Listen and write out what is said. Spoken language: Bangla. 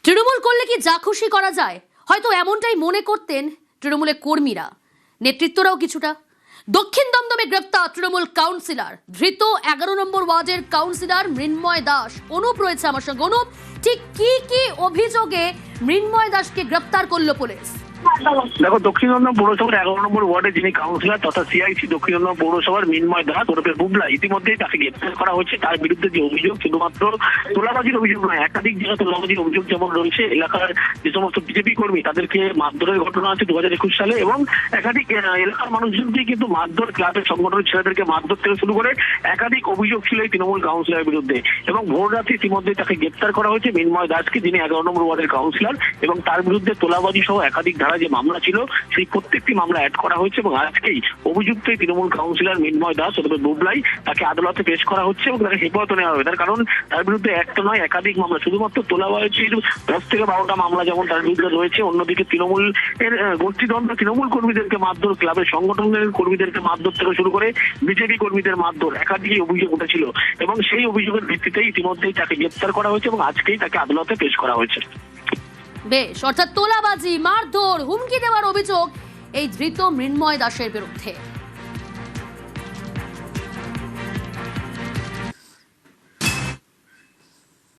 তৃণমূল করলে কি যা খুশি করা যায়, হয়তো এমনটাই মনে করতেন তৃণমূলের কর্মীরা, নেতৃত্বরাও কিছুটা। দক্ষিণ দমদমে গ্রেফতার তৃণমূল কাউন্সিলর, ধৃত 11 নম্বর ওয়ার্ডের কাউন্সিলর মৃন্ময় দাস। অনুপ রয়েছে আমার সঙ্গে। অনুপ, ঠিক কি কি অভিযোগে মৃন্ময় দাসকে গ্রেফতার করলো পুলিশ? দেখো, দক্ষিণ দমদম পৌরসভার 11 নম্বর ওয়ার্ডে যিনি কাউন্সিলর তথা সিআইসি দক্ষিণ দমদম পৌরসভার মৃন্ময় দাস ওরফে বুবলা, ইতিমধ্যেই তাকে গ্রেফতার করা হয়েছে। তার বিরুদ্ধে যে অভিযোগ, শুধুমাত্র তোলাবাজির অভিযোগ নয়, একাধিক জায়গায় তোলাবাজির অভিযোগ যেমন রয়েছে। এলাকার যে সমস্ত বিজেপি কর্মী তাদেরকে মারধরের ঘটনা আছে 2021 সালে, এবং একাধিক এলাকার মানুষজনকে কিন্তু মারধর, ক্লাবের সংগঠনের ছেলেদেরকে মারধর থেকে শুরু করে একাধিক অভিযোগ ছিল এই তৃণমূল কাউন্সিলরের বিরুদ্ধে। এবং ভোর রাতে ইতিমধ্যেই তাকে গ্রেফতার করা হয়েছে মৃন্ময় দাসকে, যিনি 11 নম্বর ওয়ার্ডের কাউন্সিলর, এবং তার বিরুদ্ধে তোলাবাজি সহ একাধিক ধারা যে মামলা ছিল সেই প্রত্যেকটি মামলা অ্যাড করা হয়েছে। এবং আজকেই অভিযুক্ত তৃণমূল কাউন্সিলর মৃন্ময় দাস অথবা বুবলাই তাকে আদালতে পেশ করা হচ্ছে এবং তাকে হেফাজতে নেওয়া হবে। তার কারণ তার বিরুদ্ধে একটা নয়, একাধিক মামলা, শুধুমাত্র তোলাবাজির 10 থেকে 12টা মামলা যেমন তার বিরুদ্ধে রয়েছে। অন্যদিকে তৃণমূলের গোষ্ঠীদ্বন্দ্ব, তৃণমূল কর্মীদেরকে মারধর, ক্লাবের সংগঠনের কর্মীদেরকে মারধর থেকে শুরু করে বিজেপি কর্মীদের মারধর, একাধিক অভিযোগ উঠেছিল। এবং সেই অভিযোগের ভিত্তিতে ইতিমধ্যেই তাকে গ্রেফতার করা হয়েছে এবং আজকেই তাকে আদালতে পেশ করা হয়েছে। বেশ, অর্থাৎ তোলাবাজি, মারধর, হুমকি দেওয়ার অভিযোগ এই ধৃত মৃন্ময় দাসের বিরুদ্ধে।